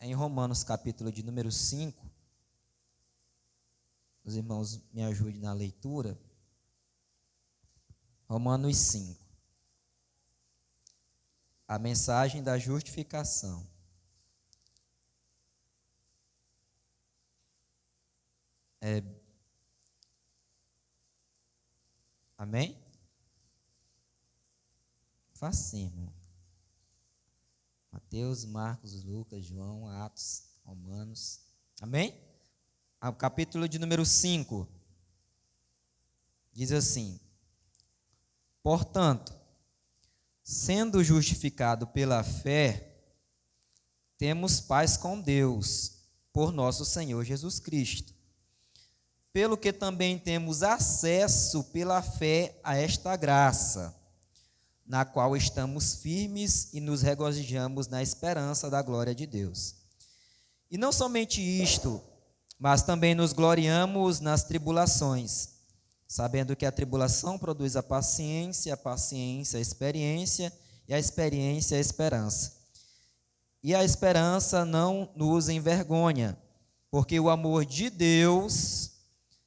em Romanos, capítulo de número 5. Os irmãos me ajudem na leitura. Romanos 5. A mensagem da justificação. Amém? Facinho. Mateus, Marcos, Lucas, João, Atos, Romanos. Amém? O capítulo de número 5 diz assim: portanto, sendo justificado pela fé, temos paz com Deus, por nosso Senhor Jesus Cristo, pelo que também temos acesso pela fé a esta graça, na qual estamos firmes e nos regozijamos na esperança da glória de Deus. E não somente isto, mas também nos gloriamos nas tribulações, sabendo que a tribulação produz a paciência a experiência, e a experiência a esperança. E a esperança não nos envergonha, porque o amor de Deus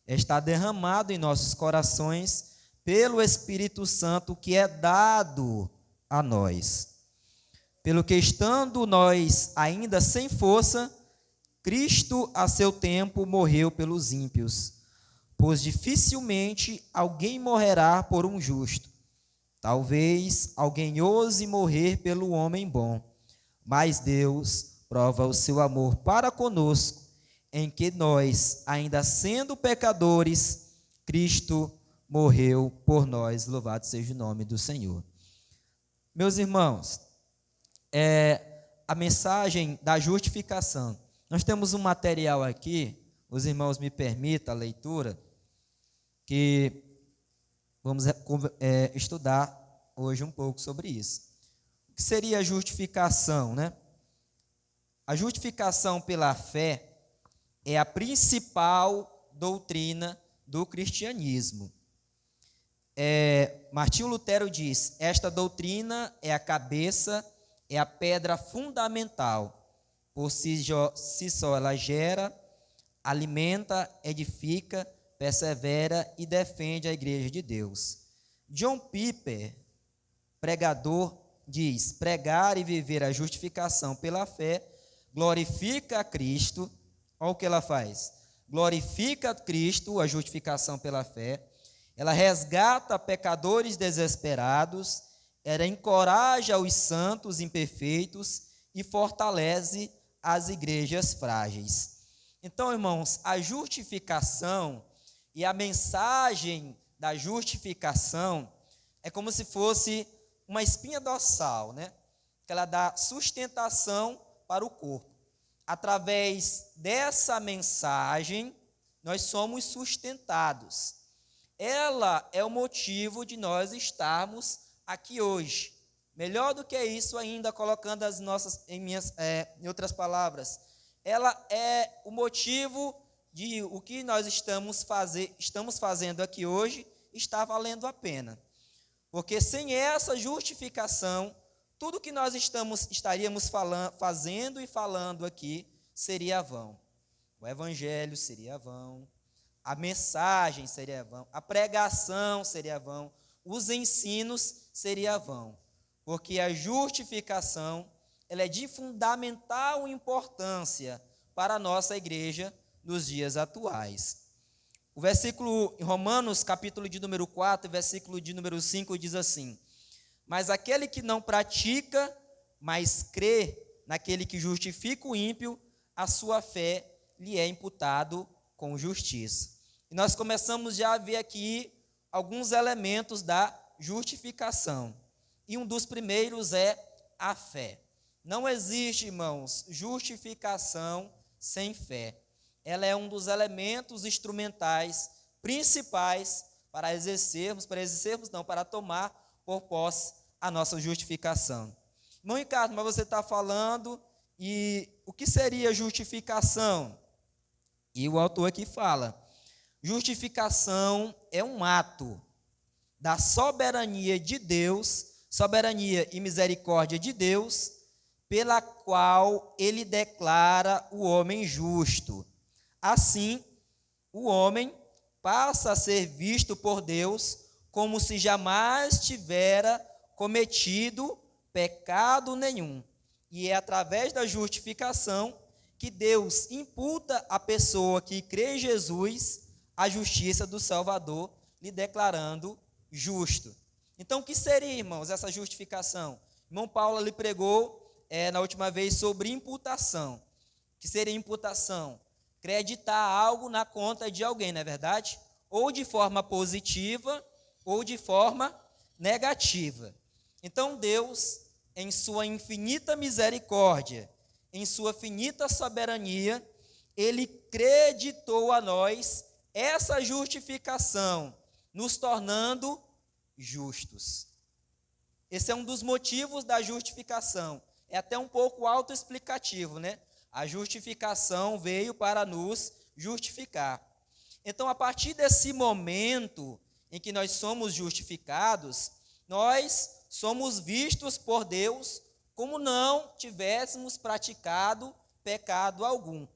está derramado em nossos corações pelo Espírito Santo que é dado a nós. Pelo que, estando nós ainda sem força, Cristo, a seu tempo, morreu pelos ímpios, pois dificilmente alguém morrerá por um justo. Talvez alguém ouse morrer pelo homem bom, mas Deus prova o seu amor para conosco, em que nós, ainda sendo pecadores, Cristo morreu por nós. Louvado seja o nome do Senhor. Meus irmãos, a mensagem da justificação. Nós temos um material aqui, os irmãos me permitam a leitura, que vamos estudar hoje um pouco sobre isso. O que seria a justificação, né? A justificação pela fé é a principal doutrina do cristianismo. Martinho Lutero diz: esta doutrina é a cabeça, é a pedra fundamental. Por si só ela gera, alimenta, edifica, persevera e defende a igreja de Deus. John Piper, pregador, diz: pregar e viver a justificação pela fé glorifica a Cristo. Olha o que ela faz: glorifica a Cristo, a justificação pela fé. Ela resgata pecadores desesperados, ela encoraja os santos imperfeitos e fortalece as igrejas frágeis. Então, irmãos, a justificação e a mensagem da justificação é como se fosse uma espinha dorsal, né? Que ela dá sustentação para o corpo. Através dessa mensagem, nós somos sustentados. Ela é o motivo de nós estarmos aqui hoje. Melhor do que isso ainda, colocando as nossas, em outras palavras, ela é o motivo de o que nós estamos fazendo aqui hoje está valendo a pena. Porque sem essa justificação, tudo que nós estaríamos fazendo e falando aqui seria vão. O evangelho seria vão, a mensagem seria vão, a pregação seria vão, os ensinos seria vão. Porque a justificação, ela é de fundamental importância para a nossa igreja nos dias atuais. O versículo em Romanos, capítulo de número 4, versículo de número 5, diz assim: mas aquele que não pratica, mas crê naquele que justifica o ímpio, a sua fé lhe é imputado com justiça. E nós começamos já a ver aqui alguns elementos da justificação. E um dos primeiros é a fé. Não existe, irmãos, justificação sem fé. Ela é um dos elementos instrumentais principais para para tomar por posse a nossa justificação. Irmão Ricardo, mas você está falando, e o que seria justificação? E o autor aqui fala: justificação é um ato da soberania de Deus, soberania e misericórdia de Deus, pela qual ele declara o homem justo. Assim, o homem passa a ser visto por Deus como se jamais tivera cometido pecado nenhum. E é através da justificação que Deus imputa à pessoa que crê em Jesus a justiça do Salvador, lhe declarando justo. Então, o que seria, irmãos, essa justificação? Irmão Paulo lhe pregou na última vez sobre imputação. O que seria imputação? Creditar algo na conta de alguém, não é verdade? Ou de forma positiva, ou de forma negativa. Então, Deus, em sua infinita misericórdia, em sua finita soberania, ele creditou a nós essa justificação, nos tornando justos. Esse é um dos motivos da justificação. É até um pouco autoexplicativo, né? A justificação veio para nos justificar. Então, a partir desse momento em que nós somos justificados, nós somos vistos por Deus como não tivéssemos praticado pecado algum.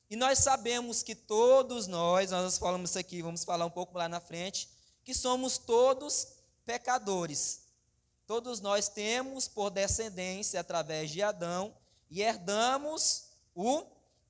E nós sabemos que todos nós falamos isso aqui, vamos falar um pouco lá na frente, que somos todos pecadores. Todos nós temos por descendência através de Adão e herdamos o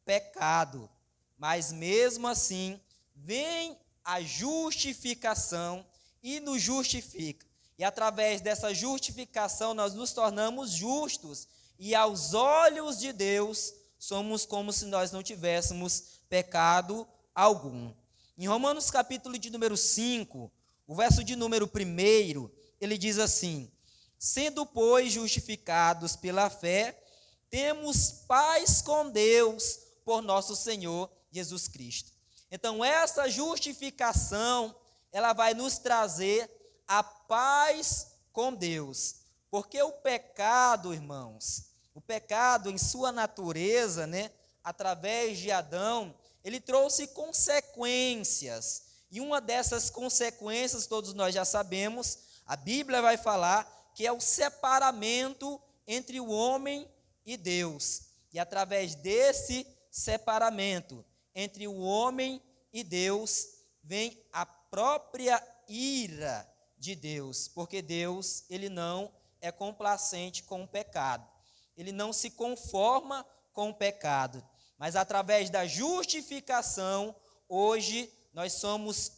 pecado. Mas mesmo assim, vem a justificação e nos justifica. E através dessa justificação nós nos tornamos justos. E aos olhos de Deus, somos como se nós não tivéssemos pecado algum. Em Romanos capítulo de número 5, o verso de número 1, ele diz assim: sendo, pois, justificados pela fé, temos paz com Deus por nosso Senhor Jesus Cristo. Então, essa justificação, ela vai nos trazer a paz com Deus. Porque o pecado, irmãos, o pecado em sua natureza, né, através de Adão, ele trouxe consequências. E uma dessas consequências, todos nós já sabemos, a Bíblia vai falar que é o separamento entre o homem e Deus. E através desse separamento entre o homem e Deus, vem a própria ira de Deus, porque Deus, ele não é complacente com o pecado. Ele não se conforma com o pecado, mas através da justificação, hoje nós somos,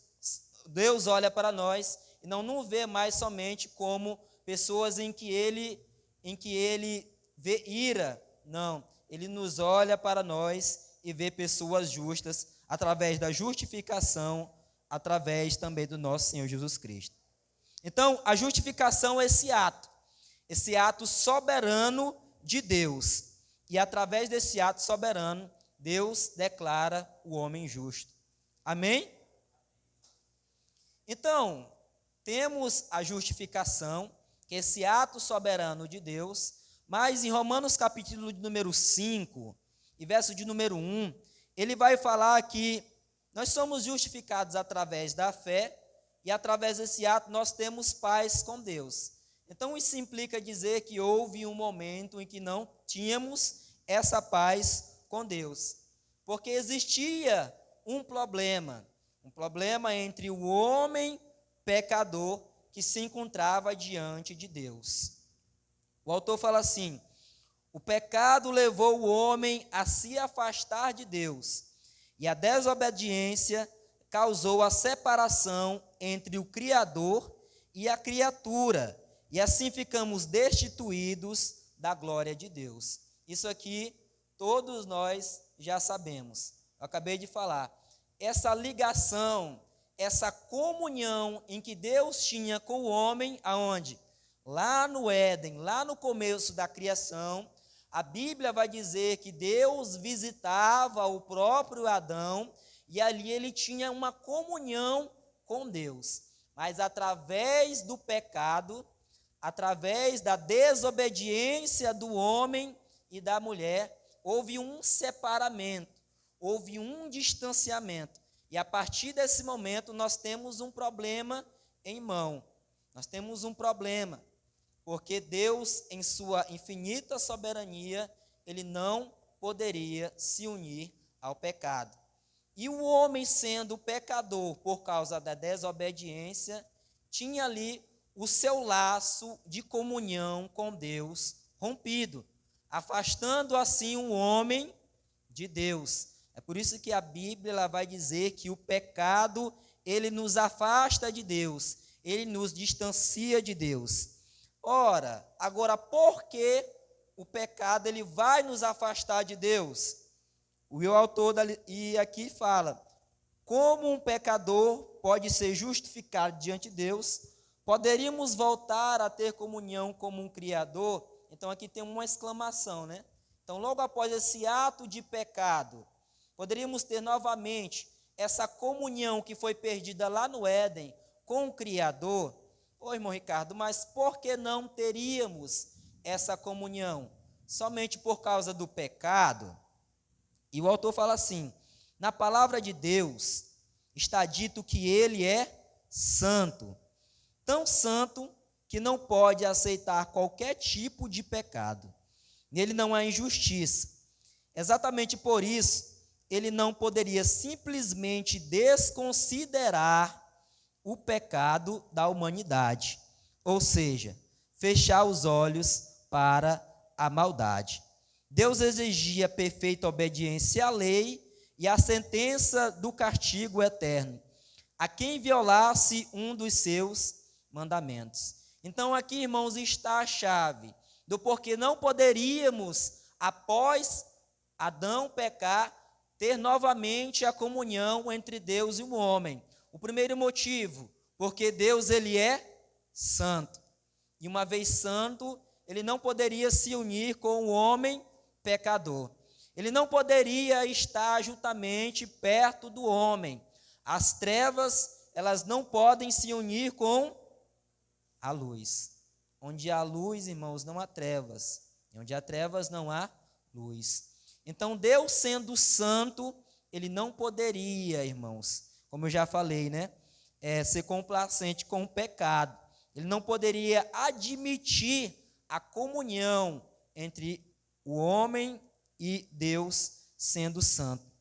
Deus olha para nós e não vê mais somente como pessoas em que ele vê ira, não, ele nos olha para nós e vê pessoas justas através da justificação, através também do nosso Senhor Jesus Cristo. Então, a justificação é esse ato soberano de Deus. E através desse ato soberano, Deus declara o homem justo. Amém? Então, temos a justificação, que é esse ato soberano de Deus, mas em Romanos capítulo de número 5, e verso de número 1, ele vai falar que nós somos justificados através da fé, e através desse ato nós temos paz com Deus. Então isso implica dizer que houve um momento em que não tínhamos essa paz com Deus, porque existia um problema entre o homem pecador que se encontrava diante de Deus. O autor fala assim: o pecado levou o homem a se afastar de Deus, e a desobediência causou a separação entre o Criador e a criatura, e assim ficamos destituídos da glória de Deus. Isso aqui todos nós já sabemos. Eu acabei de falar. Essa ligação, essa comunhão em que Deus tinha com o homem, aonde? Lá no Éden, lá no começo da criação, a Bíblia vai dizer que Deus visitava o próprio Adão e ali ele tinha uma comunhão com Deus. Mas através do pecado, através da desobediência do homem e da mulher, houve um separamento, houve um distanciamento. E a partir desse momento nós temos um problema em mão. Nós temos um problema. porque Deus, em sua infinita soberania, ele não poderia se unir ao pecado. E o homem, sendo pecador por causa da desobediência, tinha ali o seu laço de comunhão com Deus rompido, afastando assim o homem de Deus. É por isso que a Bíblia ela vai dizer que o pecado, ele nos afasta de Deus, ele nos distancia de Deus. Ora, agora por que o pecado ele vai nos afastar de Deus? O autor e aqui fala: como um pecador pode ser justificado diante de Deus, poderíamos voltar a ter comunhão como um Criador? Então aqui tem uma exclamação, né? Então logo após esse ato de pecado, poderíamos ter novamente essa comunhão que foi perdida lá no Éden com o Criador. Ô irmão Ricardo, mas por que não teríamos essa comunhão? Somente por causa do pecado? E o autor fala assim: na palavra de Deus está dito que ele é santo, tão santo que não pode aceitar qualquer tipo de pecado. Nele não há injustiça. Exatamente por isso, ele não poderia simplesmente desconsiderar o pecado da humanidade, ou seja, fechar os olhos para a maldade. Deus exigia perfeita obediência à lei e a sentença do castigo eterno a quem violasse um dos seus mandamentos. Então aqui, irmãos, está a chave do porquê não poderíamos, após Adão pecar, ter novamente a comunhão entre Deus e o homem. O primeiro motivo, porque Deus ele é santo. E uma vez santo, ele não poderia se unir com o homem pecador. Ele não poderia estar juntamente perto do homem. As trevas, elas não podem se unir com a luz. Onde há luz, irmãos, não há trevas. E onde há trevas, não há luz. Então, Deus sendo santo, ele não poderia, irmãos, como eu já falei, né, ser complacente com o pecado. Ele não poderia admitir a comunhão entre o homem e Deus sendo santo.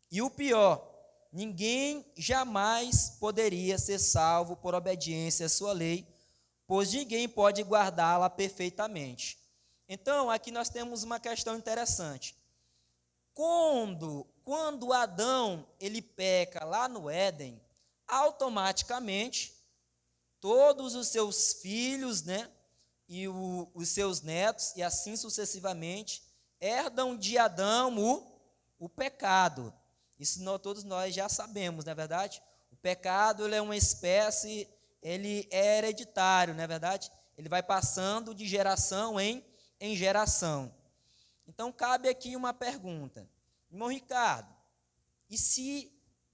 E o pior, ninguém jamais poderia ser salvo por obediência à sua lei, pois ninguém pode guardá-la perfeitamente. Então, aqui nós temos uma questão interessante. Quando Adão ele peca lá no Éden, automaticamente todos os seus filhos, né, e os seus netos, e assim sucessivamente, herdam de Adão o pecado. Isso todos nós já sabemos, não é verdade? O pecado ele é uma espécie, ele é hereditário, não é verdade? Ele vai passando de geração em geração. Então, cabe aqui uma pergunta. Irmão Ricardo, e se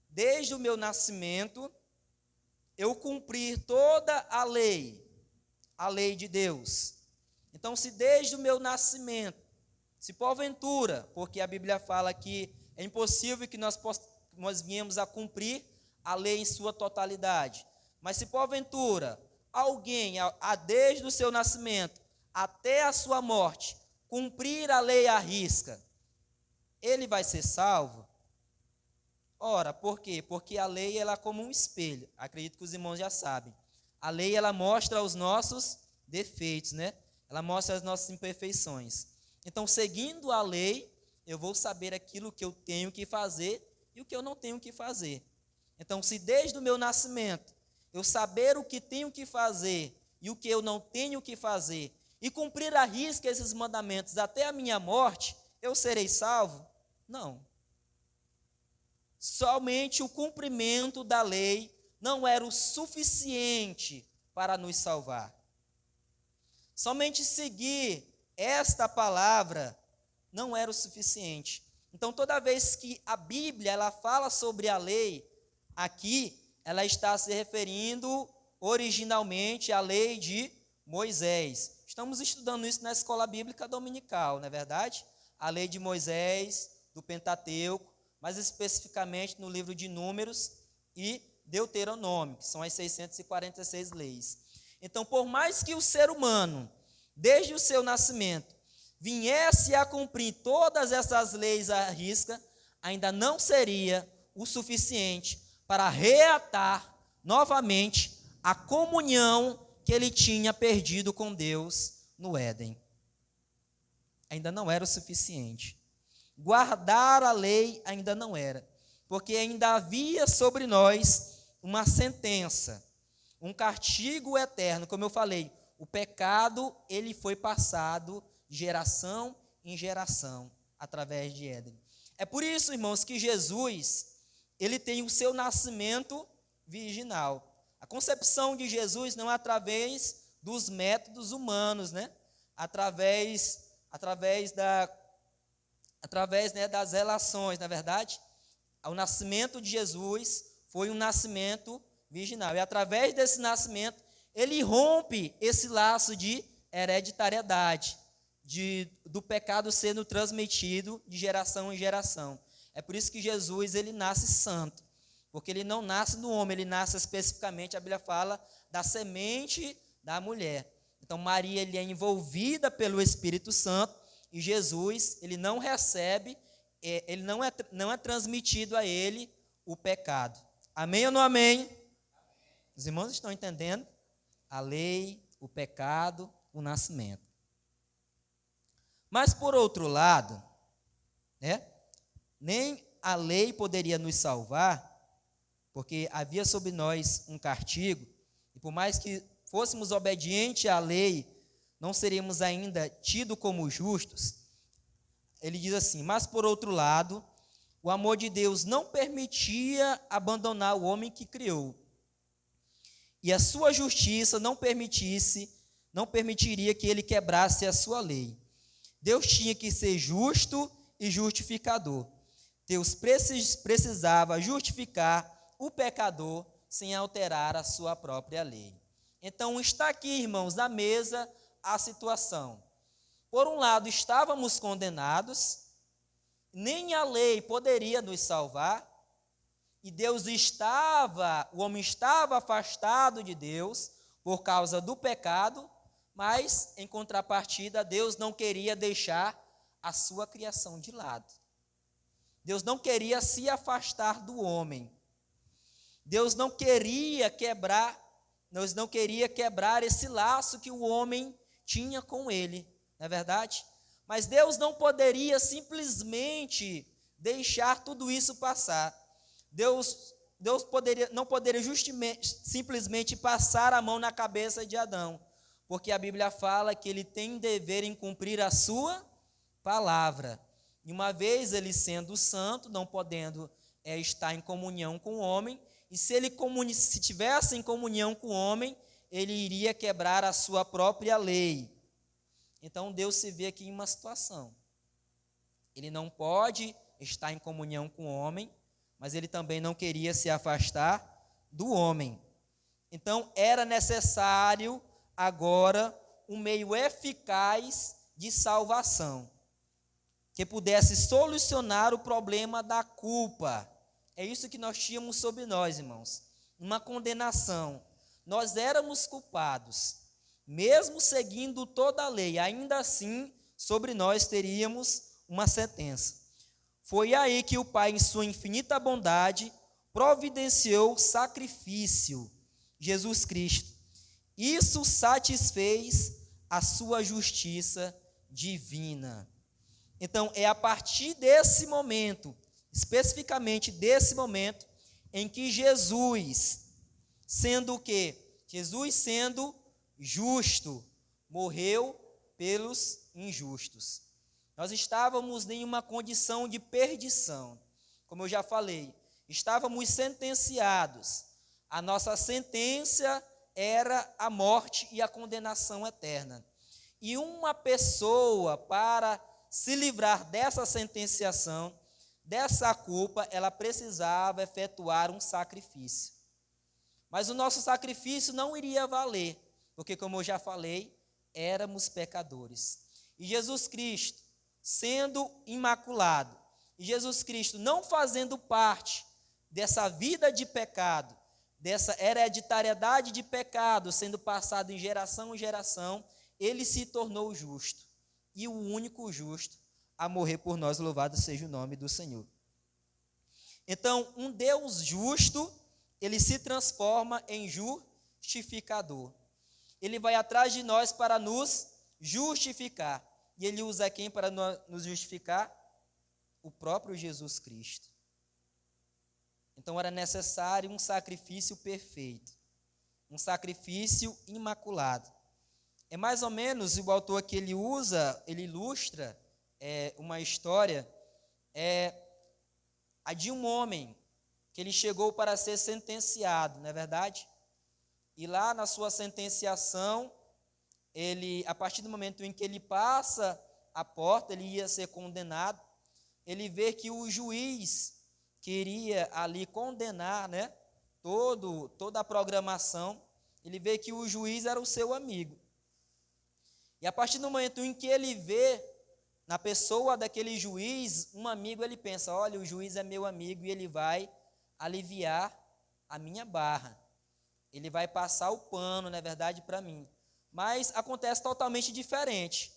desde o meu nascimento eu cumprir toda a lei de Deus? Então, se desde o meu nascimento, se porventura, porque a Bíblia fala que é impossível que nós venhamos a cumprir a lei em sua totalidade, mas se porventura alguém, desde o seu nascimento até a sua morte, cumprir a lei à risca, ele vai ser salvo? Ora, por quê? Porque a lei ela é como um espelho. Acredito que os irmãos já sabem. A lei ela mostra os nossos defeitos, né? Ela mostra as nossas imperfeições. Então, seguindo a lei, eu vou saber aquilo que eu tenho que fazer e o que eu não tenho que fazer. Então, se desde o meu nascimento eu saber o que tenho que fazer e o que eu não tenho que fazer, e cumprir à risca esses mandamentos até a minha morte, eu serei salvo? Não. Somente o cumprimento da lei não era o suficiente para nos salvar. Somente seguir esta palavra não era o suficiente. Então, toda vez que a Bíblia ela fala sobre a lei, aqui ela está se referindo originalmente à lei de Moisés. Estamos estudando isso na escola bíblica dominical, não é verdade? A lei de Moisés, do Pentateuco, mais especificamente no livro de Números e Deuteronômio, que são as 646 leis. Então, por mais que o ser humano, desde o seu nascimento, viesse a cumprir todas essas leis à risca, ainda não seria o suficiente para reatar novamente a comunhão que ele tinha perdido com Deus no Éden. Ainda não era o suficiente. Guardar a lei ainda não era, porque ainda havia sobre nós uma sentença, um castigo eterno. Como eu falei, o pecado, ele foi passado de geração em geração, através de Éden. É por isso, irmãos, que Jesus, ele tem o seu nascimento virginal. A concepção de Jesus não é através dos métodos humanos, né? Através das relações, na verdade. O nascimento de Jesus foi um nascimento virginal. E através desse nascimento, ele rompe esse laço de hereditariedade, do pecado sendo transmitido de geração em geração. É por isso que Jesus, ele nasce santo, porque ele não nasce no homem, ele nasce especificamente, a Bíblia fala, da semente da mulher. Então, Maria, ele é envolvida pelo Espírito Santo, e Jesus, ele não recebe, ele não é transmitido a ele o pecado. Amém ou não amém? Os irmãos estão entendendo? A lei, o pecado, o nascimento. Mas, por outro lado, né, nem a lei poderia nos salvar, porque havia sobre nós um castigo, e por mais que fôssemos obedientes à lei, não seríamos ainda tidos como justos. Ele diz assim: mas por outro lado, o amor de Deus não permitia abandonar o homem que criou, e a sua justiça não permitiria que ele quebrasse a sua lei. Deus tinha que ser justo e justificador. Deus precisava justificar o pecador sem alterar a sua própria lei. Então, está aqui, irmãos, na mesa a situação. Por um lado, estávamos condenados, nem a lei poderia nos salvar, e o homem estava afastado de Deus por causa do pecado, mas, em contrapartida, Deus não queria deixar a sua criação de lado. Deus não queria se afastar do homem. Deus não queria quebrar esse laço que o homem tinha com ele, não é verdade? Mas Deus não poderia simplesmente deixar tudo isso passar. Deus não poderia simplesmente passar a mão na cabeça de Adão, porque a Bíblia fala que ele tem dever em cumprir a sua palavra. E uma vez ele sendo santo, não podendo estar em comunhão com o homem, e se ele tivesse em comunhão com o homem, ele iria quebrar a sua própria lei. Então Deus se vê aqui em uma situação. Ele não pode estar em comunhão com o homem, mas ele também não queria se afastar do homem. Então era necessário agora um meio eficaz de salvação, que pudesse solucionar o problema da culpa. É isso que nós tínhamos sobre nós, irmãos, uma condenação. Nós éramos culpados, mesmo seguindo toda a lei, ainda assim, sobre nós teríamos uma sentença. Foi aí que o Pai, em sua infinita bondade, providenciou sacrifício, Jesus Cristo. Isso satisfez a sua justiça divina. Então, é a partir desse momento, especificamente desse momento, em que Jesus, sendo o quê? Jesus sendo justo, morreu pelos injustos. Nós estávamos em uma condição de perdição, como eu já falei, estávamos sentenciados. A nossa sentença era a morte e a condenação eterna. E uma pessoa, para se livrar dessa sentenciação, dessa culpa, ela precisava efetuar um sacrifício. Mas o nosso sacrifício não iria valer, porque, como eu já falei, éramos pecadores. E Jesus Cristo, sendo imaculado, e Jesus Cristo não fazendo parte dessa vida de pecado, dessa hereditariedade de pecado sendo passado em geração, ele se tornou justo, e o único justo a morrer por nós, louvado seja o nome do Senhor. Então, um Deus justo, ele se transforma em justificador. Ele vai atrás de nós para nos justificar. E ele usa quem para nos justificar? O próprio Jesus Cristo. Então era necessário um sacrifício perfeito, um sacrifício imaculado. É mais ou menos o autor que ele usa, ele ilustra uma história, a de um homem que ele chegou para ser sentenciado, não é verdade? E lá na sua sentenciação, a partir do momento em que ele passa a porta, ele ia ser condenado, ele vê que o juiz queria ali condenar, né, toda a programação, ele vê que o juiz era o seu amigo. E a partir do momento em que ele vê na pessoa daquele juiz um amigo, ele pensa, olha, o juiz é meu amigo e ele vai aliviar a minha barra. Ele vai passar o pano, na verdade, para mim. Mas acontece totalmente diferente.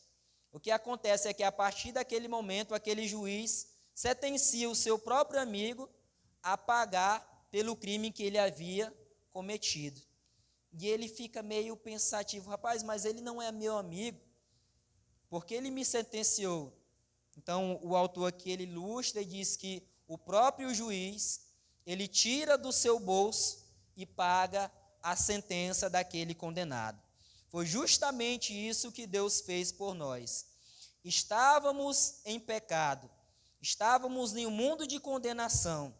O que acontece é que a partir daquele momento, aquele juiz sentencia o seu próprio amigo a pagar pelo crime que ele havia cometido. E ele fica meio pensativo, rapaz, mas ele não é meu amigo, porque ele me sentenciou. Então, o autor aqui, ele ilustra e diz que o próprio juiz, ele tira do seu bolso e paga a sentença daquele condenado. Foi justamente isso que Deus fez por nós. Estávamos em pecado, estávamos em um mundo de condenação.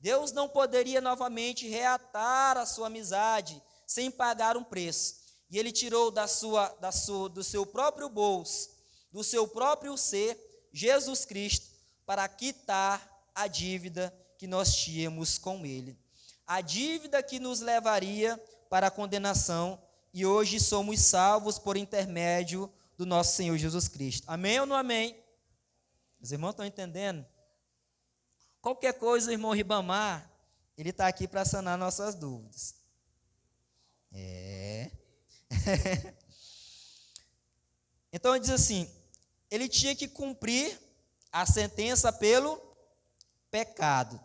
Deus não poderia novamente reatar a sua amizade sem pagar um preço. E Ele tirou do seu próprio bolso, do seu próprio ser, Jesus Cristo, para quitar a dívida que nós tínhamos com Ele. A dívida que nos levaria para a condenação, e hoje somos salvos por intermédio do nosso Senhor Jesus Cristo. Amém ou não amém? Os irmãos estão entendendo? Qualquer coisa, o irmão Ribamar, ele está aqui para sanar nossas dúvidas. Então ele diz assim, ele tinha que cumprir a sentença pelo pecado,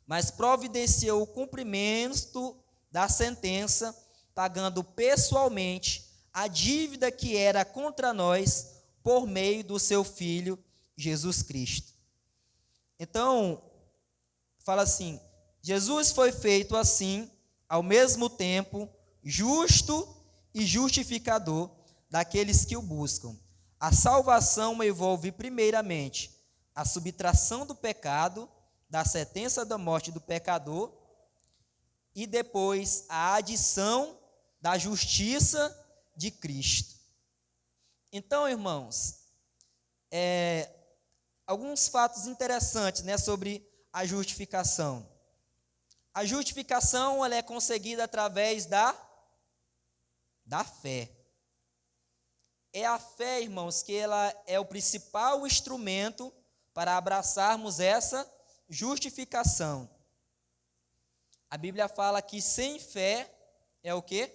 mas providenciou o cumprimento da sentença, pagando pessoalmente a dívida que era contra nós por meio do seu Filho Jesus Cristo. Então, fala assim, Jesus foi feito assim, ao mesmo tempo, justo e justificador daqueles que o buscam. A salvação envolve primeiramente a subtração do pecado, da sentença da morte do pecador, e depois a adição da justiça de Cristo. Então, irmãos, alguns fatos interessantes, né, sobre a justificação. A justificação ela é conseguida através da fé. É a fé, irmãos, que ela é o principal instrumento para abraçarmos essa justificação. A Bíblia fala que sem fé é o quê?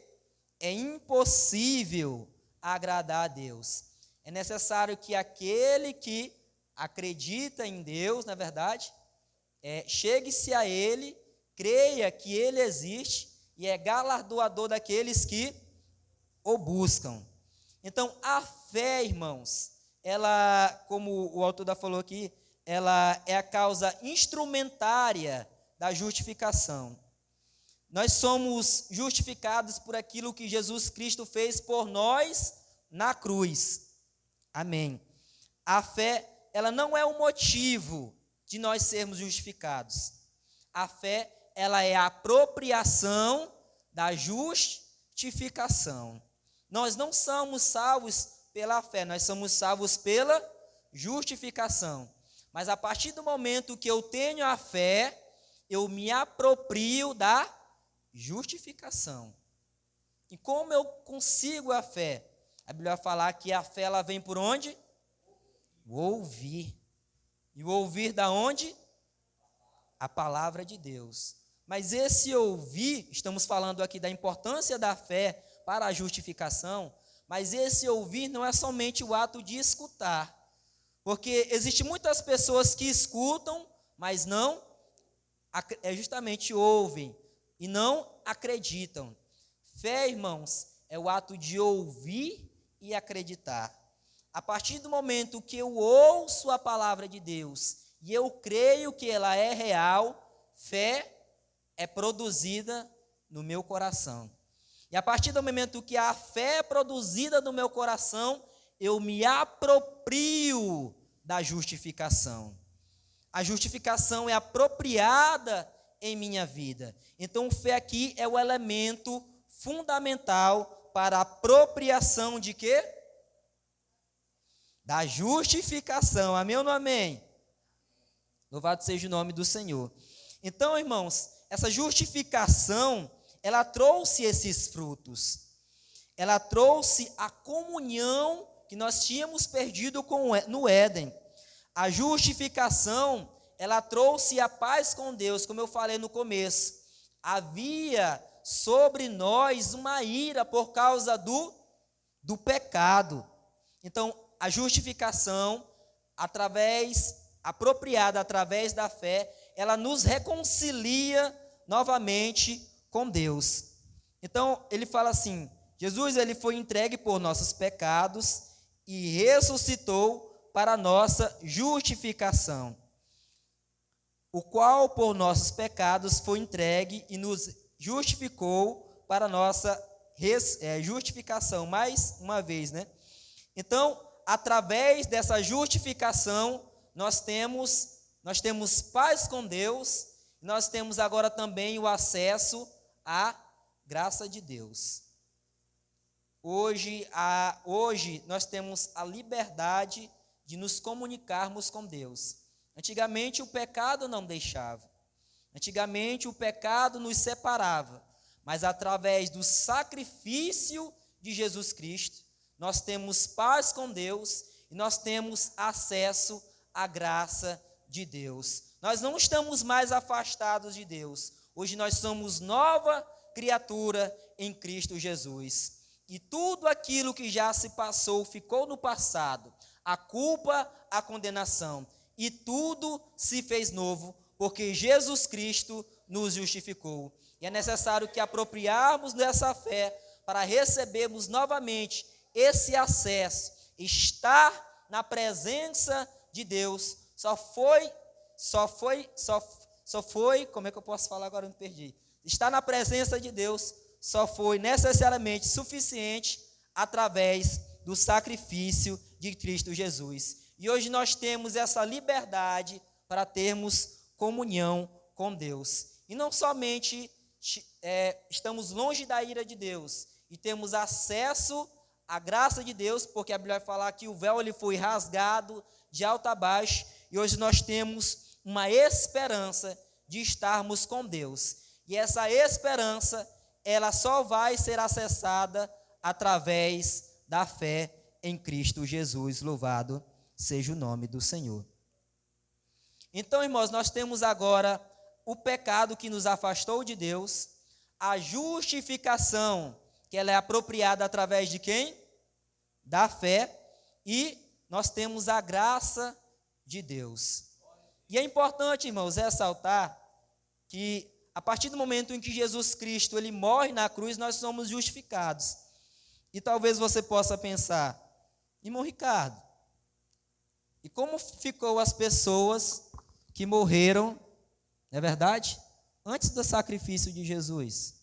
É impossível agradar a Deus. É necessário que aquele que acredita em Deus, na verdade, chegue-se a Ele, creia que Ele existe e é galardoador daqueles que o buscam. Então, a fé, irmãos, ela, como o autor falou aqui, ela é a causa instrumentária da justificação. Nós somos justificados por aquilo que Jesus Cristo fez por nós na cruz. Amém. A fé, ela não é o motivo de nós sermos justificados. A fé, ela é a apropriação da justificação. Nós não somos salvos pela fé, nós somos salvos pela justificação. Mas a partir do momento que eu tenho a fé, eu me aproprio da justificação. E como eu consigo a fé? A Bíblia vai falar que a fé ela vem por onde? O ouvir. E o ouvir da onde? A palavra de Deus. Mas esse ouvir, estamos falando aqui da importância da fé para a justificação, mas esse ouvir não é somente o ato de escutar, porque existem muitas pessoas que escutam, mas não justamente ouvem e não acreditam. Fé, irmãos, é o ato de ouvir e acreditar. A partir do momento que eu ouço a palavra de Deus e eu creio que ela é real, fé é produzida no meu coração. E a partir do momento que a fé é produzida no meu coração, eu me aproprio da justificação. A justificação é apropriada em minha vida. Então, fé aqui é o elemento fundamental para a apropriação de quê? Da justificação. Amém ou não amém? Louvado seja o nome do Senhor. Então, irmãos, essa justificação, ela trouxe esses frutos. Ela trouxe a comunhão que nós tínhamos perdido no Éden. A justificação, ela trouxe a paz com Deus, como eu falei no começo. Havia sobre nós uma ira por causa do pecado. Então, a justificação, apropriada através da fé, ela nos reconcilia novamente com Deus. Então, ele fala assim, Jesus ele foi entregue por nossos pecados e ressuscitou para a nossa justificação, o qual por nossos pecados foi entregue e nos justificou para a nossa justificação, mais uma vez, né? Então, através dessa justificação, nós temos paz com Deus, nós temos agora também o acesso à graça de Deus. Hoje nós temos a liberdade de nos comunicarmos com Deus. Antigamente o pecado não deixava. Antigamente o pecado nos separava. Mas através do sacrifício de Jesus Cristo, nós temos paz com Deus e nós temos acesso à graça de Deus. Nós não estamos mais afastados de Deus. Hoje nós somos nova criatura em Cristo Jesus. E tudo aquilo que já se passou ficou no passado. A culpa, a condenação. E tudo se fez novo, porque Jesus Cristo nos justificou. E é necessário que apropriarmos dessa fé para recebermos novamente esse acesso. Estar na presença de Deus só foi, como é que eu posso falar agora? Eu me perdi. Estar na presença de Deus só foi necessariamente suficiente através do sacrifício de Cristo Jesus. E hoje nós temos essa liberdade para termos comunhão com Deus. E não somente estamos longe da ira de Deus e temos acesso à graça de Deus, porque a Bíblia vai falar que o véu ele foi rasgado de alto a baixo, e hoje nós temos uma esperança de estarmos com Deus. E essa esperança, ela só vai ser acessada através da fé em Cristo Jesus. Louvado seja o nome do Senhor. Então, irmãos, nós temos agora o pecado que nos afastou de Deus, a justificação, que ela é apropriada através de quem? Da fé, e nós temos a graça de Deus. E é importante, irmãos, ressaltar que a partir do momento em que Jesus Cristo ele morre na cruz, nós somos justificados. E talvez você possa pensar, irmão Ricardo, e como ficou as pessoas que morreram, não é verdade? Antes do sacrifício de Jesus,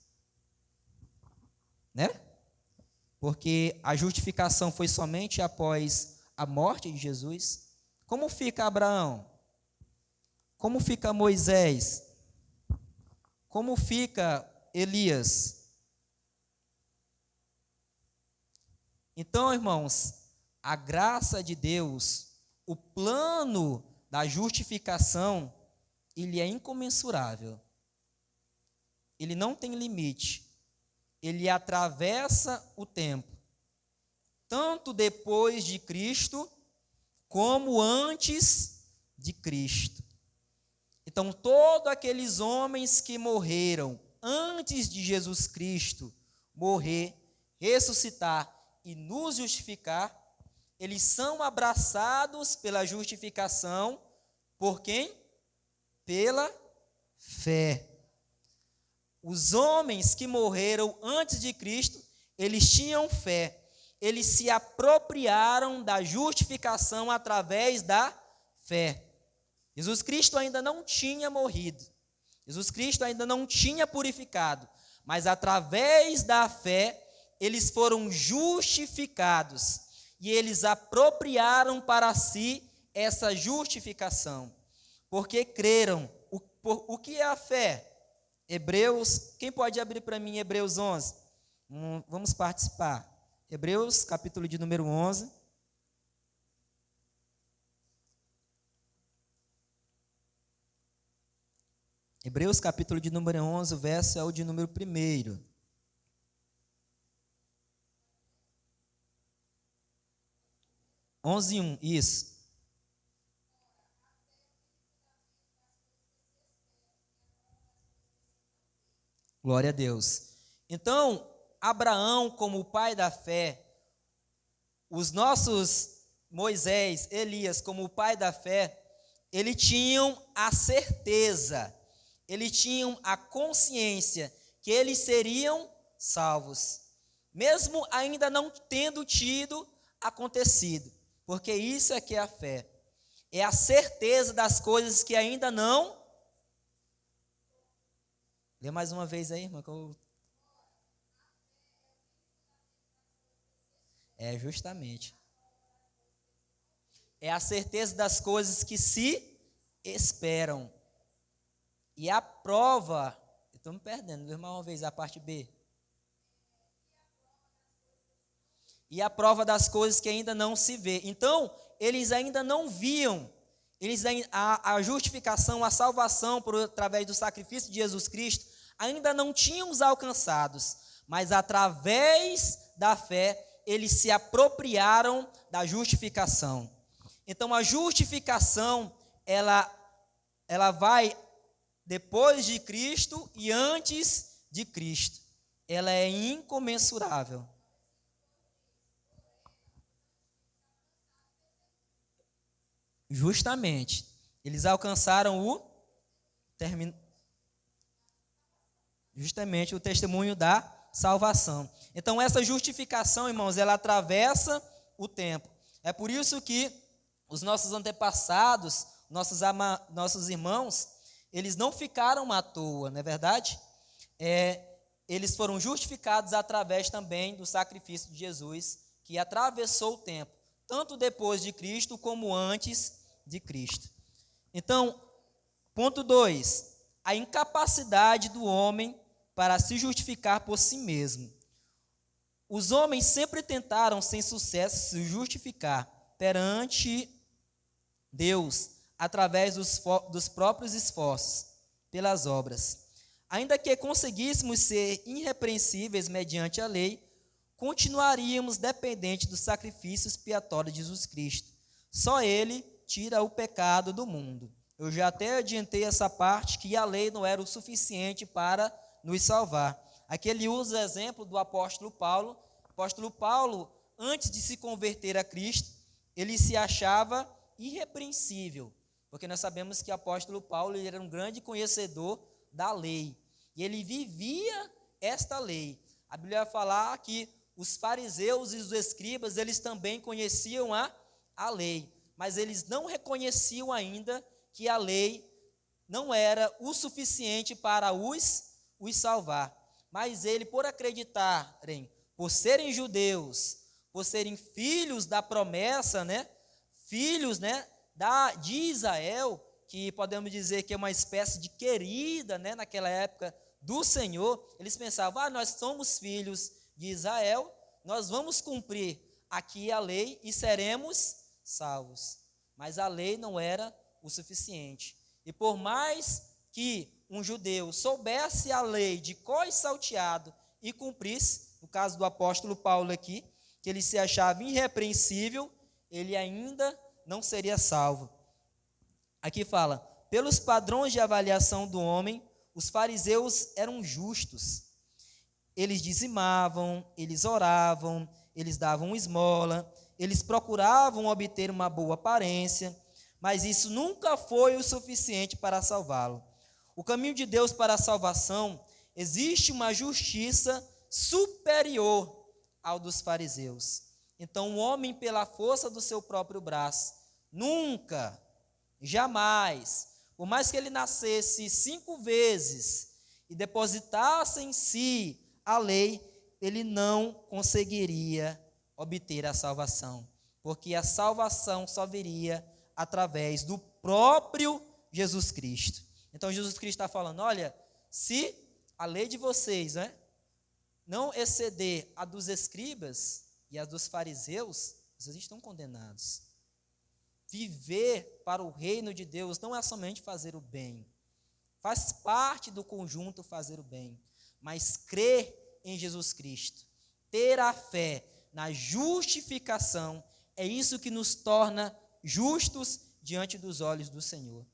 né? Porque a justificação foi somente após a morte de Jesus. Como fica Abraão? Como fica Moisés? Como fica Elias? Então, irmãos, a graça de Deus, o plano da justificação, ele é incomensurável. Ele não tem limite. Ele atravessa o tempo, tanto depois de Cristo, como antes de Cristo. Então, Então, todos aqueles homens que morreram antes de Jesus Cristo morrer, ressuscitar e nos justificar, eles são abraçados pela justificação por quem? Pela fé. Os homens que morreram antes de Cristo, eles tinham fé, eles se apropriaram da justificação através da fé. Jesus Cristo ainda não tinha morrido, Jesus Cristo ainda não tinha purificado, mas através da fé, eles foram justificados e eles apropriaram para si essa justificação, porque creram. O que é a fé? Hebreus, quem pode abrir para mim Hebreus 11? Vamos participar. Hebreus, capítulo de número 11. Hebreus, capítulo de número 11, o verso é o de número 1. Onze e 1, isso. Glória a Deus. Então, Abraão, como o pai da fé, os nossos Moisés, Elias, como o pai da fé, eles tinham a certeza, eles tinham a consciência que eles seriam salvos, mesmo ainda não tendo tido acontecido, porque isso é que é a fé, é a certeza das coisas que ainda não. Lê mais uma vez aí, irmã. É justamente. É a certeza das coisas que se esperam. E a prova, eu estou me perdendo, lê mais uma vez a parte B. E a prova das coisas que ainda não se vê. Então, eles ainda não viam, a justificação, a salvação através do sacrifício de Jesus Cristo, ainda não tinham os alcançados, mas através da fé, eles se apropriaram da justificação. Então, a justificação, ela vai depois de Cristo e antes de Cristo. Ela é incomensurável. Justamente, eles alcançaram justamente o testemunho da salvação. Então, essa justificação, irmãos, ela atravessa o tempo. É por isso que os nossos antepassados, nossos irmãos, eles não ficaram à toa, não é verdade? Eles foram justificados através também do sacrifício de Jesus, que atravessou o tempo, tanto depois de Cristo como antes de Cristo. Então, ponto 2, a incapacidade do homem para se justificar por si mesmo. Os homens sempre tentaram, sem sucesso, se justificar perante Deus, através dos próprios esforços, pelas obras. Ainda que conseguíssemos ser irrepreensíveis mediante a lei, continuaríamos dependentes do sacrifício expiatório de Jesus Cristo. Só Ele tira o pecado do mundo. Eu já até adiantei essa parte, que a lei não era o suficiente para nos salvar. Aqui ele usa o exemplo do apóstolo Paulo. O apóstolo Paulo, antes de se converter a Cristo, ele se achava irrepreensível, porque nós sabemos que o apóstolo Paulo ele era um grande conhecedor da lei, e ele vivia esta lei. A Bíblia vai falar que os fariseus e os escribas, eles também conheciam a lei, mas eles não reconheciam ainda que a lei não era o suficiente para os salvar. Mas ele, por acreditarem, por serem judeus, por serem filhos da promessa, filhos de Israel, que podemos dizer que é uma espécie de querida, naquela época do Senhor, eles pensavam, nós somos filhos de Israel, nós vamos cumprir aqui a lei e seremos salvos. Mas a lei não era o suficiente. E por mais que um judeu soubesse a lei de cor e salteado e cumprisse, no caso do apóstolo Paulo aqui, que ele se achava irrepreensível, ele ainda não seria salvo. Aqui fala, pelos padrões de avaliação do homem, os fariseus eram justos. Eles dizimavam, eles oravam, eles davam esmola, eles procuravam obter uma boa aparência, mas isso nunca foi o suficiente para salvá-lo. O caminho de Deus para a salvação, existe uma justiça superior ao dos fariseus. Então, o homem, pela força do seu próprio braço, nunca, jamais, por mais que ele nascesse 5 vezes e depositasse em si a lei, ele não conseguiria obter a salvação, porque a salvação só viria através do próprio Jesus Cristo. Então, Jesus Cristo está falando, olha, se a lei de vocês, não exceder a dos escribas e a dos fariseus, vocês estão condenados. Viver para o reino de Deus não é somente fazer o bem, faz parte do conjunto fazer o bem, mas crer em Jesus Cristo, ter a fé na justificação, é isso que nos torna justos diante dos olhos do Senhor.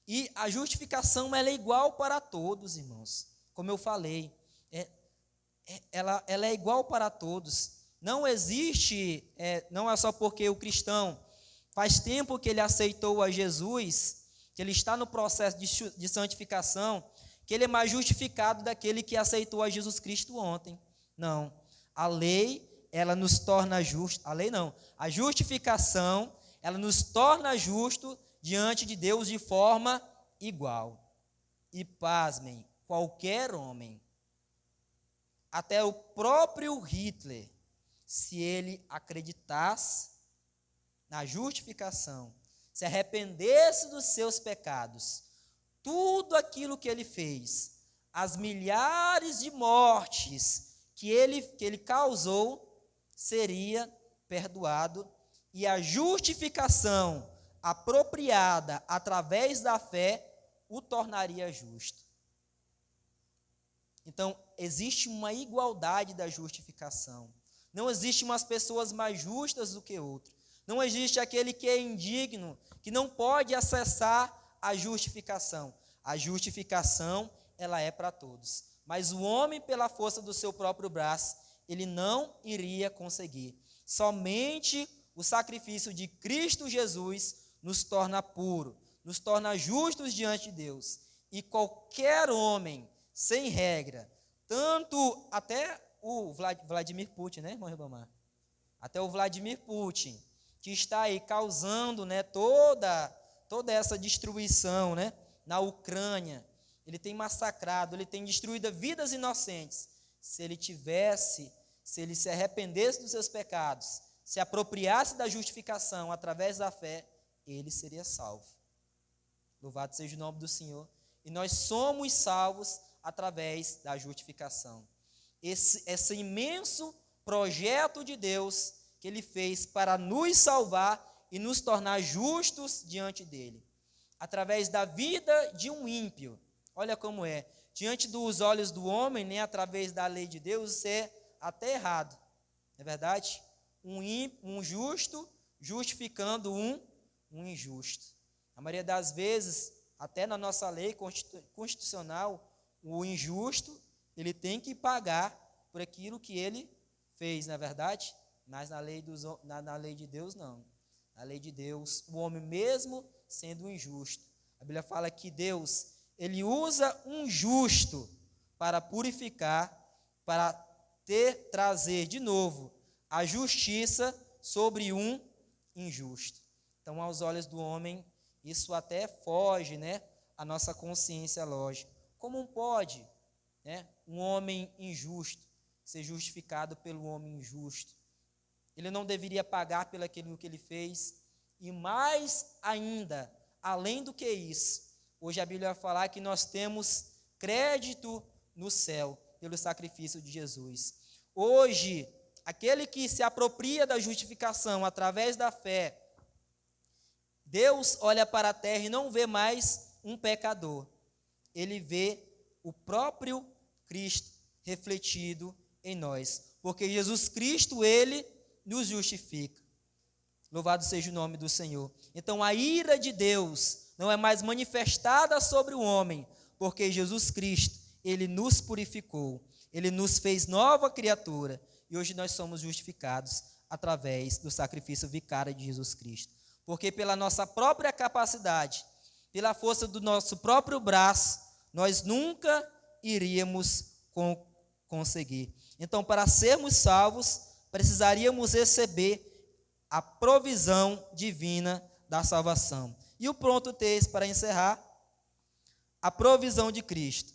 E a justificação, ela é igual para todos, irmãos. Como eu falei, ela é igual para todos. Não existe, não é só porque o cristão faz tempo que ele aceitou a Jesus, que ele está no processo de santificação, que ele é mais justificado daquele que aceitou a Jesus Cristo ontem. Não. A lei, ela nos torna justos. A lei não. A justificação, ela nos torna justos diante de Deus de forma igual. E pasmem, qualquer homem, até o próprio Hitler, se ele acreditasse na justificação, se arrependesse dos seus pecados, tudo aquilo que ele fez, as milhares de mortes que ele causou, seria perdoado, e a justificação apropriada através da fé o tornaria justo. Então, existe uma igualdade da justificação. Não existe umas pessoas mais justas do que outras. Não existe aquele que é indigno, que não pode acessar a justificação. A justificação, ela é para todos. Mas o homem, pela força do seu próprio braço, ele não iria conseguir. Somente o sacrifício de Cristo Jesus nos torna puro, nos torna justos diante de Deus. E qualquer homem, sem regra, tanto até o Vladimir Putin, irmão Ribamar? Até o Vladimir Putin, que está aí causando, toda essa destruição, na Ucrânia. Ele tem massacrado, ele tem destruído vidas inocentes. Se ele se arrependesse dos seus pecados, se apropriasse da justificação através da fé, ele seria salvo. Louvado seja o nome do Senhor. E nós somos salvos através da justificação. Esse imenso projeto de Deus que Ele fez para nos salvar e nos tornar justos diante dEle. Através da vida de um ímpio. Olha como é. Diante dos olhos do homem, através da lei de Deus, isso é até errado. Não é verdade? Um justo justificando um injusto. A maioria das vezes, até na nossa lei constitucional, o injusto, ele tem que pagar por aquilo que ele fez, não é verdade? Mas na lei de Deus, não. Na lei de Deus, o homem mesmo sendo injusto. A Bíblia fala que Deus, ele usa um justo para purificar, para trazer de novo a justiça sobre um injusto. Então, aos olhos do homem, isso até foge, a nossa consciência lógica. Como pode, um homem injusto ser justificado pelo homem injusto? Ele não deveria pagar pelo aquilo que ele fez. E mais ainda, além do que isso, hoje a Bíblia vai falar que nós temos crédito no céu pelo sacrifício de Jesus. Hoje, aquele que se apropria da justificação através da fé, Deus olha para a terra e não vê mais um pecador. Ele vê o próprio Cristo refletido em nós. Porque Jesus Cristo, ele nos justifica. Louvado seja o nome do Senhor. Então, a ira de Deus não é mais manifestada sobre o homem, porque Jesus Cristo, ele nos purificou, ele nos fez nova criatura, e hoje nós somos justificados através do sacrifício vicário de Jesus Cristo. Porque pela nossa própria capacidade, pela força do nosso próprio braço, nós nunca iríamos conseguir. Então, para sermos salvos, precisaríamos receber a provisão divina da salvação. E o pronto texto para encerrar, a provisão de Cristo.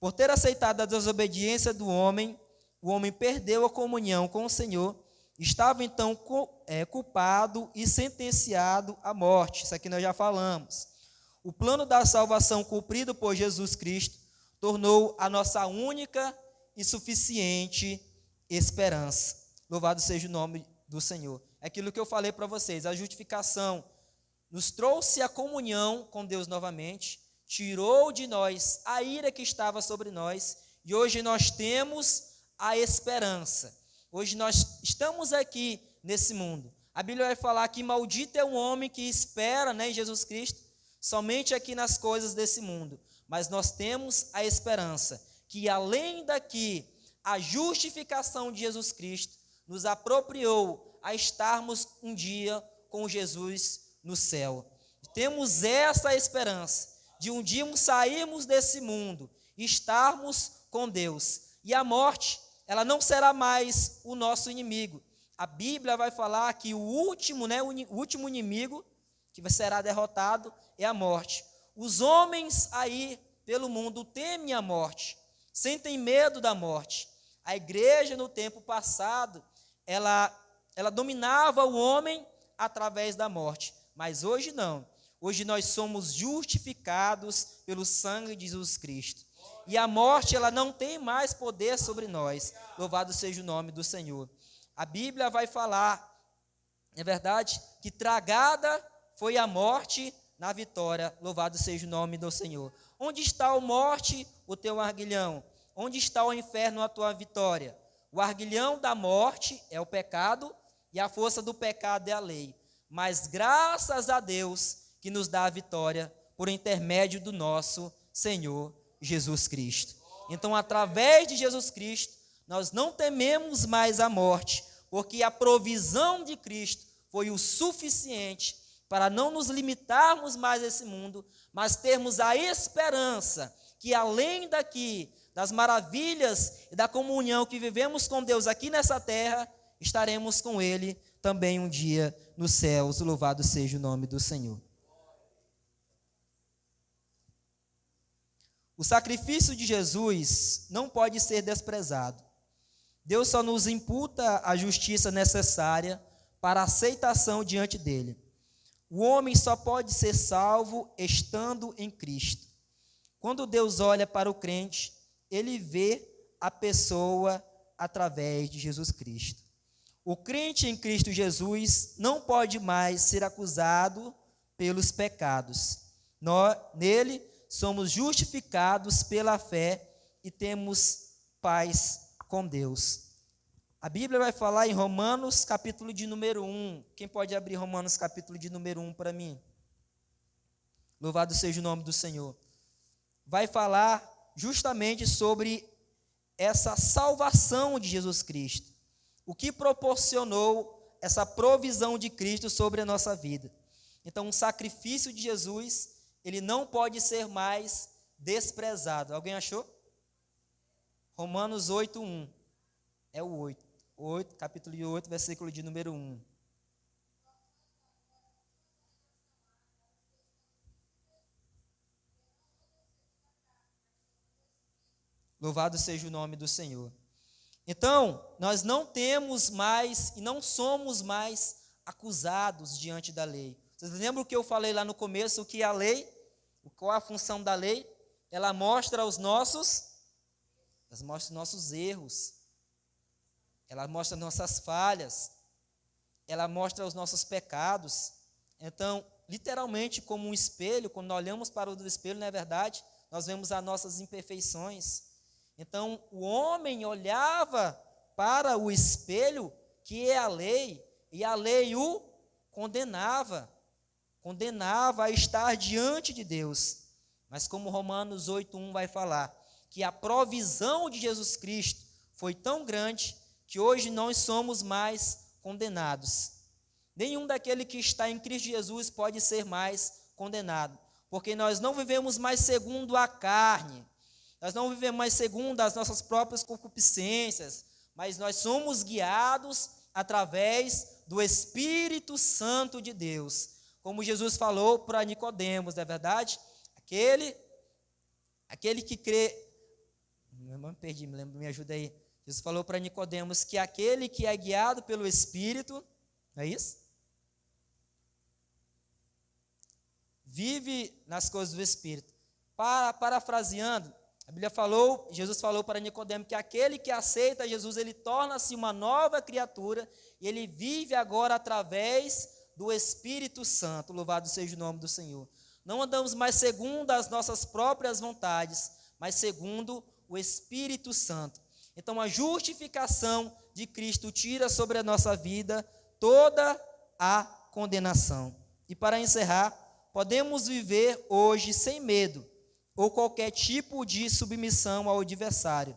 Por ter aceitado a desobediência do homem, o homem perdeu a comunhão com o Senhor, estava então culpado e sentenciado à morte. Isso aqui nós já falamos. O plano da salvação cumprido por Jesus Cristo tornou a nossa única e suficiente esperança. Louvado seja o nome do Senhor. É aquilo que eu falei para vocês, a justificação nos trouxe a comunhão com Deus novamente, tirou de nós a ira que estava sobre nós, e hoje nós temos a esperança. Hoje nós estamos aqui nesse mundo. A Bíblia vai falar que maldito é o homem que espera, em Jesus Cristo, somente aqui nas coisas desse mundo. Mas nós temos a esperança que além daqui, a justificação de Jesus Cristo nos apropriou a estarmos um dia com Jesus no céu. Temos essa esperança de um dia sairmos desse mundo e estarmos com Deus. E a morte, ela não será mais o nosso inimigo. A Bíblia vai falar que o último inimigo que será derrotado é a morte. Os homens aí pelo mundo temem a morte, sentem medo da morte. A igreja no tempo passado, ela dominava o homem através da morte, mas hoje não. Hoje nós somos justificados pelo sangue de Jesus Cristo. E a morte, ela não tem mais poder sobre nós. Louvado seja o nome do Senhor. A Bíblia vai falar, é verdade, que tragada foi a morte na vitória. Louvado seja o nome do Senhor. Onde está, ó morte, o teu arguilhão? Onde está o inferno, a tua vitória? O arguilhão da morte é o pecado, e a força do pecado é a lei. Mas graças a Deus que nos dá a vitória por intermédio do nosso Senhor Jesus Cristo. Então, através de Jesus Cristo, nós não tememos mais a morte, porque a provisão de Cristo foi o suficiente para não nos limitarmos mais a esse mundo, mas termos a esperança que além daqui, das maravilhas e da comunhão que vivemos com Deus aqui nessa terra, estaremos com Ele também um dia nos céus. Louvado seja o nome do Senhor. O sacrifício de Jesus não pode ser desprezado. Deus só nos imputa a justiça necessária para a aceitação diante dele. O homem só pode ser salvo estando em Cristo. Quando Deus olha para o crente, ele vê a pessoa através de Jesus Cristo. O crente em Cristo Jesus não pode mais ser acusado pelos pecados. Nele somos justificados pela fé e temos paz com Deus. A Bíblia vai falar em Romanos, capítulo de número 1. Quem pode abrir Romanos, capítulo de número 1 para mim? Louvado seja o nome do Senhor. Vai falar justamente sobre essa salvação de Jesus Cristo. O que proporcionou essa provisão de Cristo sobre a nossa vida. Então, o sacrifício de Jesus, ele não pode ser mais desprezado. Alguém achou? Romanos 8:1. É o 8, capítulo 8, versículo de número 1. Louvado seja o nome do Senhor. Então, nós não temos mais e não somos mais acusados diante da lei. Vocês lembram o que eu falei lá no começo, que a lei, qual a função da lei? Ela mostra os nossos erros. Ela mostra nossas falhas. Ela mostra os nossos pecados. Então, literalmente, como um espelho, quando nós olhamos para o espelho, não é verdade? Nós vemos as nossas imperfeições. Então, o homem olhava para o espelho, que é a lei, e a lei o condenava. condenava a estar diante de Deus. Mas como Romanos 8:1 vai falar, que a provisão de Jesus Cristo foi tão grande que hoje nós somos mais condenados. Nenhum daquele que está em Cristo Jesus pode ser mais condenado, porque nós não vivemos mais segundo a carne, nós não vivemos mais segundo as nossas próprias concupiscências, mas nós somos guiados através do Espírito Santo de Deus. Como Jesus falou para Nicodemos, não é verdade? Aquele que crê, meu irmão, perdi, me ajuda aí. Jesus falou para Nicodemos que aquele que é guiado pelo Espírito, não é isso? Vive nas coisas do Espírito. Parafraseando, a Bíblia falou, Jesus falou para Nicodemo que aquele que aceita Jesus, ele torna-se uma nova criatura e ele vive agora através do Espírito Santo. Louvado seja o nome do Senhor. Não andamos mais segundo as nossas próprias vontades, mas segundo o Espírito Santo. Então, a justificação de Cristo tira sobre a nossa vida toda a condenação. E para encerrar, podemos viver hoje sem medo ou qualquer tipo de submissão ao adversário,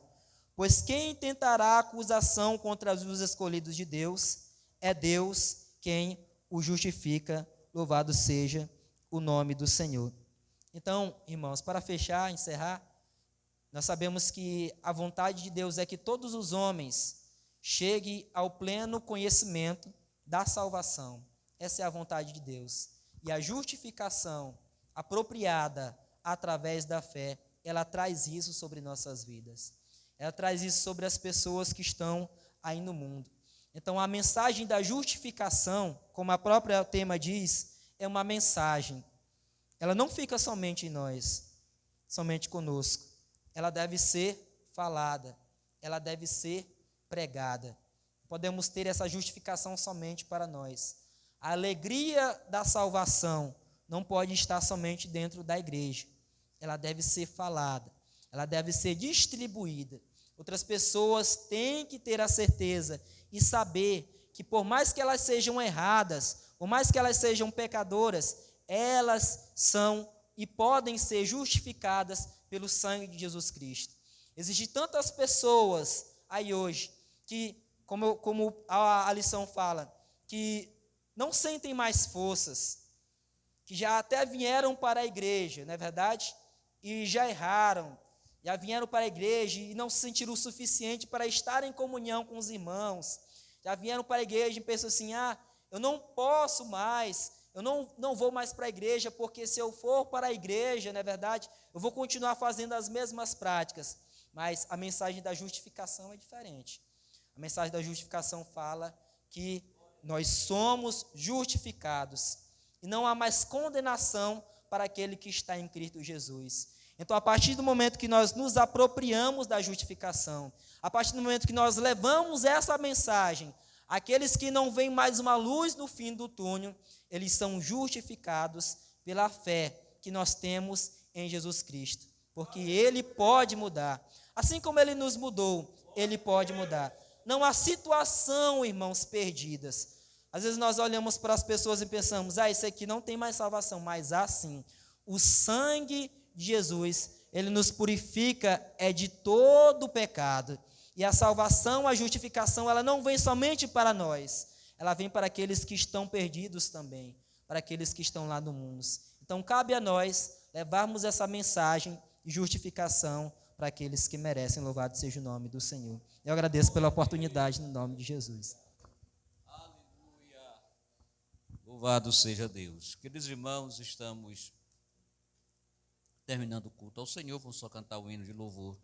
pois quem tentará acusação contra os escolhidos de Deus, é Deus quem o justifica. Louvado seja o nome do Senhor. Então, irmãos, para fechar, encerrar, nós sabemos que a vontade de Deus é que todos os homens cheguem ao pleno conhecimento da salvação. Essa é a vontade de Deus. E a justificação apropriada através da fé, ela traz isso sobre nossas vidas. Ela traz isso sobre as pessoas que estão aí no mundo. Então, a mensagem da justificação, como a própria tema diz, é uma mensagem. Ela não fica somente em nós, somente conosco. Ela deve ser falada, ela deve ser pregada. Podemos ter essa justificação somente para nós. A alegria da salvação não pode estar somente dentro da igreja. Ela deve ser falada, ela deve ser distribuída. Outras pessoas têm que ter a certeza e saber que por mais que elas sejam erradas, por mais que elas sejam pecadoras, elas são e podem ser justificadas pelo sangue de Jesus Cristo. Existem tantas pessoas aí hoje que, como a lição fala, que não sentem mais forças, que já até vieram para a igreja, não é verdade? E já erraram, já vieram para a igreja e não se sentiram o suficiente para estar em comunhão com os irmãos, já vieram para a igreja e pensam assim, eu não posso mais, eu não vou mais para a igreja, porque se eu for para a igreja, não é verdade, eu vou continuar fazendo as mesmas práticas. Mas a mensagem da justificação é diferente. A mensagem da justificação fala que nós somos justificados e não há mais condenação para aquele que está em Cristo Jesus. Então, a partir do momento que nós nos apropriamos da justificação, a partir do momento que nós levamos essa mensagem, aqueles que não veem mais uma luz no fim do túnel, eles são justificados pela fé que nós temos em Jesus Cristo, porque Ele pode mudar. Assim como Ele nos mudou, Ele pode mudar. Não há situação, irmãos, perdidas. Às vezes nós olhamos para as pessoas e pensamos, esse aqui não tem mais salvação, mas há sim. O sangue de Jesus, Ele nos purifica de todo o pecado. E a salvação, a justificação, ela não vem somente para nós, ela vem para aqueles que estão perdidos também, para aqueles que estão lá no mundo. Então, cabe a nós levarmos essa mensagem de justificação para aqueles que merecem. Louvado seja o nome do Senhor. Eu agradeço pela oportunidade no nome de Jesus. Aleluia. Louvado seja Deus. Queridos irmãos, estamos terminando o culto ao Senhor, vamos só cantar o hino de louvor